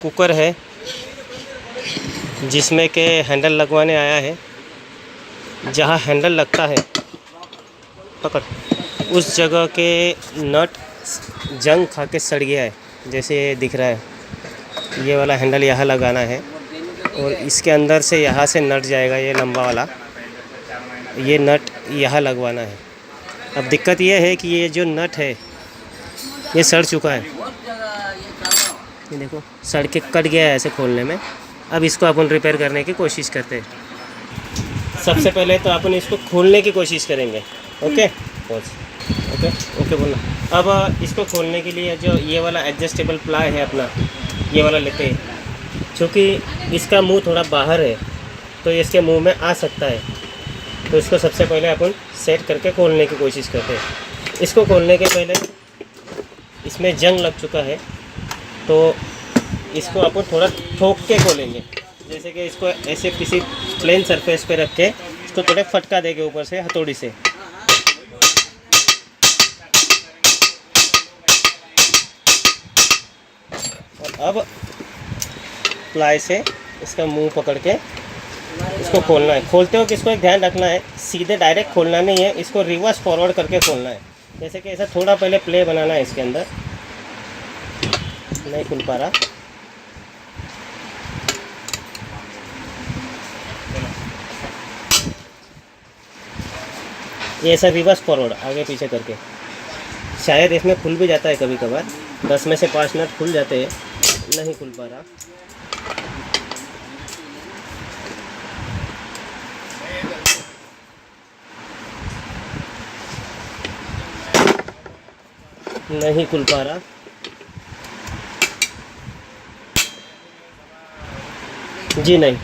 Cooker है जिसमें के हैंडल लगवाने आया है। जहाँ हैंडल लगता है पकड़, उस जगह के नट जंग खा के सड़ गया है, जैसे दिख रहा है। ये वाला हैंडल यहाँ लगाना है और इसके अंदर से यहाँ से नट जाएगा, ये लंबा वाला, ये नट यहाँ लगवाना है। अब दिक्कत ये है कि ये जो नट है ये सड़ चुका है, ये देखो सड़ के कट गया है ऐसे खोलने में। अब इसको अपन रिपेयर करने की कोशिश करते हैं। सबसे पहले तो अपन इसको खोलने की कोशिश करेंगे। ओके ओके ओके बोलना। अब इसको खोलने के लिए जो ये वाला एडजस्टेबल प्लाई है अपना, ये वाला लेते हैं। क्योंकि इसका मुंह थोड़ा बाहर है तो इसके मुंह में आ सकता है, तो इसको सबसे पहले अपन सेट करके खोलने की कोशिश करते हैं। इसको खोलने के पहले इसमें जंग लग चुका है तो इसको अपन थोड़ा ठोक के खोलेंगे। जैसे कि इसको ऐसे किसी प्लेन सरफेस पे रख के इसको थोड़े फटका देंगे ऊपर से हथौड़ी से। और अब प्लाई से इसका मुंह पकड़ के इसको खोलना है। खोलते हो कि इसको एक ध्यान रखना है, सीधे डायरेक्ट खोलना नहीं है, इसको रिवर्स फॉरवर्ड करके खोलना है। जैसे कि ऐसा थोड़ा पहले प्ले बनाना है इसके अंदर। नहीं खुल पा रहा, ये ऐसा रिवर्स फॉरवर्ड आगे पीछे करके। शायद इसमें खुल भी जाता है कभी कभार, 10 में से 5 नट खुल जाते हैं। नहीं खुल पा रहा, नहीं खुल पा रहा। जी नहीं,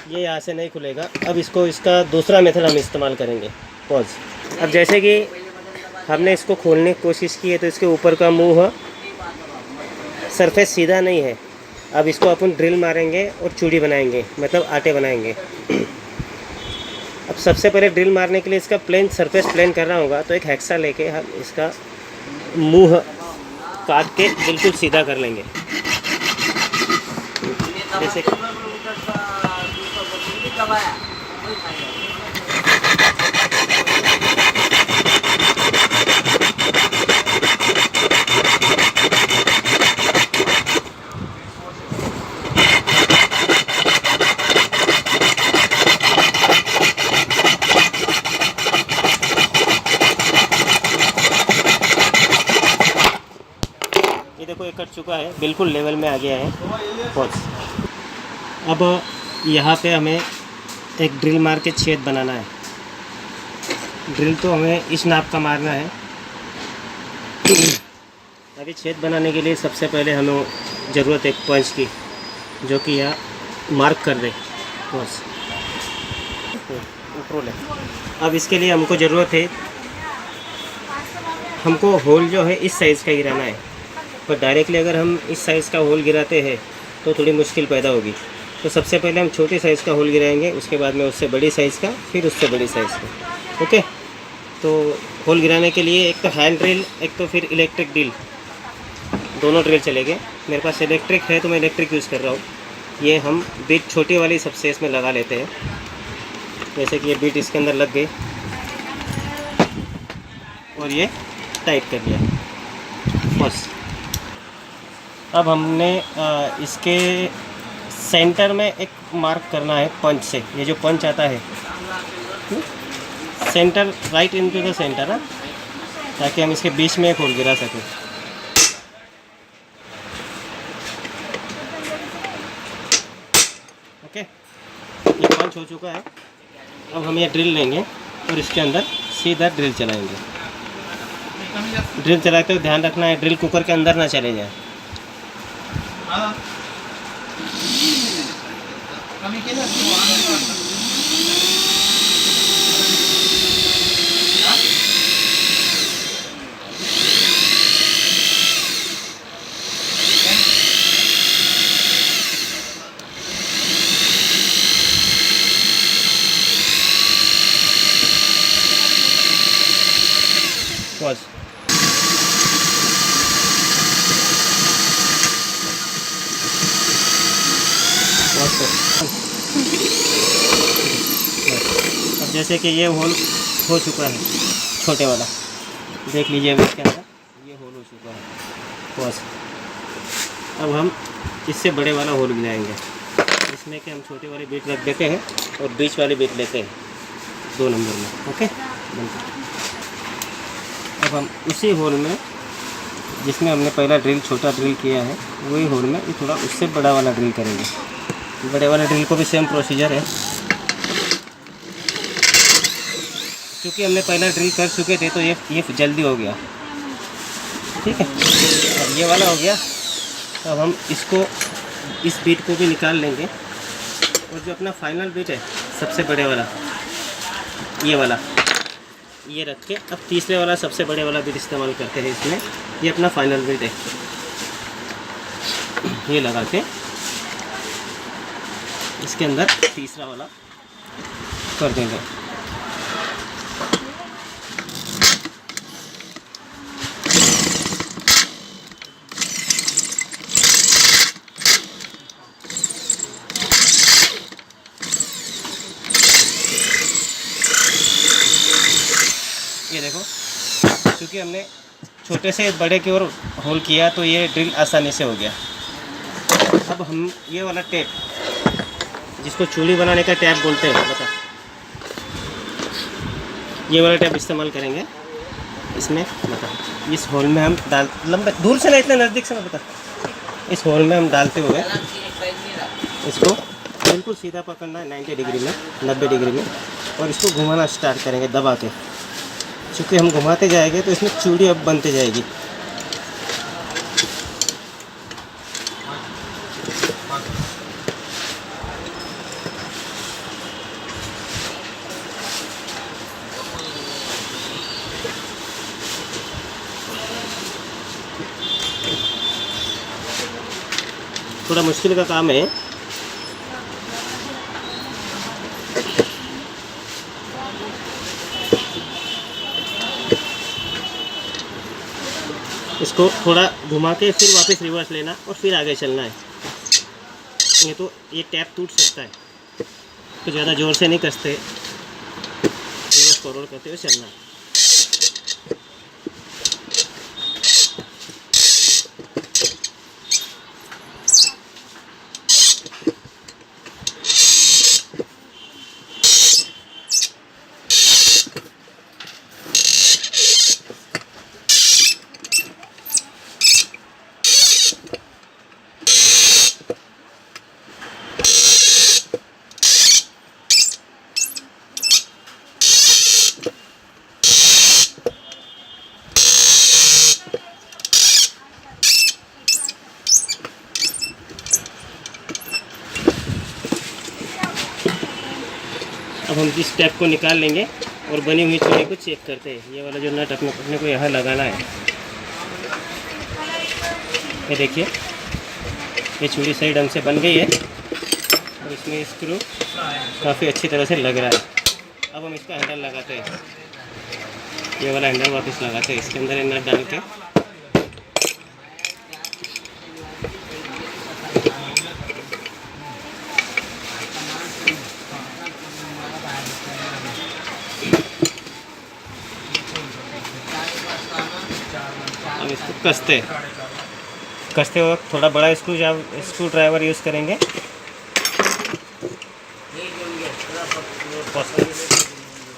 ये यहाँ से नहीं खुलेगा। अब इसका दूसरा मेथड हम इस्तेमाल करेंगे। पॉज। अब जैसे कि हमने इसको खोलने की कोशिश की है तो इसके ऊपर का मुंह सरफेस सीधा नहीं है। अब इसको अपन ड्रिल मारेंगे और चूड़ी बनाएंगे, मतलब आटे बनाएंगे। अब सबसे पहले ड्रिल मारने के लिए इसका प्लेन सरफेस प्लेन करना होगा, तो एक हेक्सा लेके हम इसका मुंह काट के बिल्कुल सीधा कर लेंगे। जैसे ये देखो, ये कट चुका है, बिल्कुल लेवल में आ गया है। पॉज। अब यहाँ पे हमें एक ड्रिल मार के छेद बनाना है। ड्रिल तो हमें इस नाप का मारना है। अभी छेद बनाने के लिए सबसे पहले हमें ज़रूरत है एक पंच की, जो कि यहाँ मार्क कर दे। बस ऊपर ले। अब इसके लिए हमको ज़रूरत है, हमको होल जो है इस साइज़ का गिराना है। पर डायरेक्टली अगर हम इस साइज़ का होल गिराते हैं तो थोड़ी मुश्किल पैदा होगी। तो सबसे पहले हम छोटे साइज़ का होल गिराएंगे, उसके बाद में उससे बड़ी साइज़ का, फिर उससे बड़ी साइज़ का। ओके, तो होल गिराने के लिए एक तो हैंड ड्रिल, एक तो फिर इलेक्ट्रिक ड्रिल, दोनों ड्रिल चलेंगे। मेरे पास इलेक्ट्रिक है तो मैं इलेक्ट्रिक यूज़ कर रहा हूँ। ये हम बीट छोटी वाली सबसे इसमें लगा लेते हैं। जैसे कि ये बीट इसके अंदर लग गई और ये टाइट कर लिया। बस अब हमने इसके सेंटर में एक मार्क करना है पंच से। ये जो पंच आता है centre, right into the centre है, ताकि हम इसके बीच में एक होल गिरा सकें। ओके, ये पंच हो चुका है। अब हम ये ड्रिल लेंगे और इसके अंदर सीधा ड्रिल चलाएंगे। ड्रिल चलाते हुए ध्यान रखना है ड्रिल कुकर के अंदर ना चले जाए। पॉज। उसको। अब जैसे कि ये होल हो चुका है छोटे वाला, देख लीजिए अब इसके अंदर ये होल हो चुका है बस। अब हम इससे बड़े वाला होल मिलाएंगे, इसमें कि हम छोटे वाले बीट रख देते हैं और बीच वाले बीट लेते हैं 2 नंबर में। ओके, अब हम उसी होल में जिसमें हमने पहला ड्रिल छोटा ड्रिल किया है वही होल में ये थोड़ा उससे बड़ा वाला ड्रिल करेंगे। बड़े वाले ड्रिल को भी सेम प्रोसीजर है, क्योंकि हमने पहला ड्रिल कर चुके थे तो ये जल्दी हो गया। ठीक है, अब ये वाला हो गया। तो अब हम इसको इस बीट को भी निकाल लेंगे और जो अपना फाइनल बीट है सबसे बड़े वाला ये वाला ये रख के अब तीसरे वाला सबसे बड़े वाला बीट इस्तेमाल करते हैं इसमें। ये अपना फाइनल बीट है, ये लगा के इसके अंदर तीसरा वाला कर देंगे। ये देखो, क्योंकि हमने छोटे से बड़े की ओर होल किया तो ये ड्रिल आसानी से हो गया। अब हम ये वाला टेप, जिसको चूड़ी बनाने का टैप बोलते हैं, बता, ये वाला टैप इस्तेमाल करेंगे इसमें। बता, इस होल में हम डाल, लंबे दूर से ना, इतना नज़दीक से ना, बता, इस होल में हम डालते हुए इसको बिल्कुल सीधा पकड़ना है 90 डिग्री में, 90 डिग्री में, और इसको घुमाना स्टार्ट करेंगे दबा के। क्योंकि हम घुमाते जाएंगे तो इसमें चूड़ी अब बनते जाएगी। थोड़ा मुश्किल का काम है। इसको थोड़ा घुमा के फिर वापस रिवर्स लेना और फिर आगे चलना है। नहीं तो ये टैप टूट सकता है, तो ज़्यादा ज़ोर से नहीं कसते, रिवर्स फॉरवर्ड करते हुए चलना है। अब हम इस टैप को निकाल लेंगे और बनी हुई चूड़ी को चेक करते हैं। ये वाला जो नट अपने को यहाँ लगाना है। ये देखिए, ये चूड़ी सही ढंग से बन गई है और इसमें स्क्रू काफ़ी अच्छी तरह से लग रहा है। अब हम इसका हैंडल लगाते हैं, ये वाला हैंडल वापस लगाते हैं, इसके अंदर नट डाल के अब इसको कसते वक्त थोड़ा बड़ा स्क्रू ड्राइवर यूज़ करेंगे।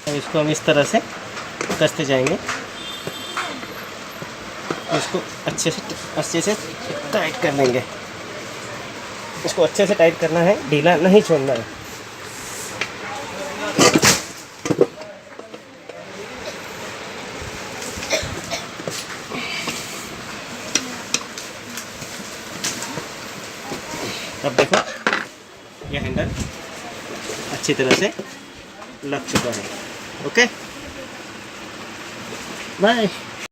अब इसको हम इस तरह से कसते जाएंगे, इसको अच्छे से टाइट कर लेंगे। इसको अच्छे से टाइट करना है, ढीला नहीं छोड़ना है। अब देखो, ये हैंडल अच्छी तरह से लग चुका है। Okay, bye.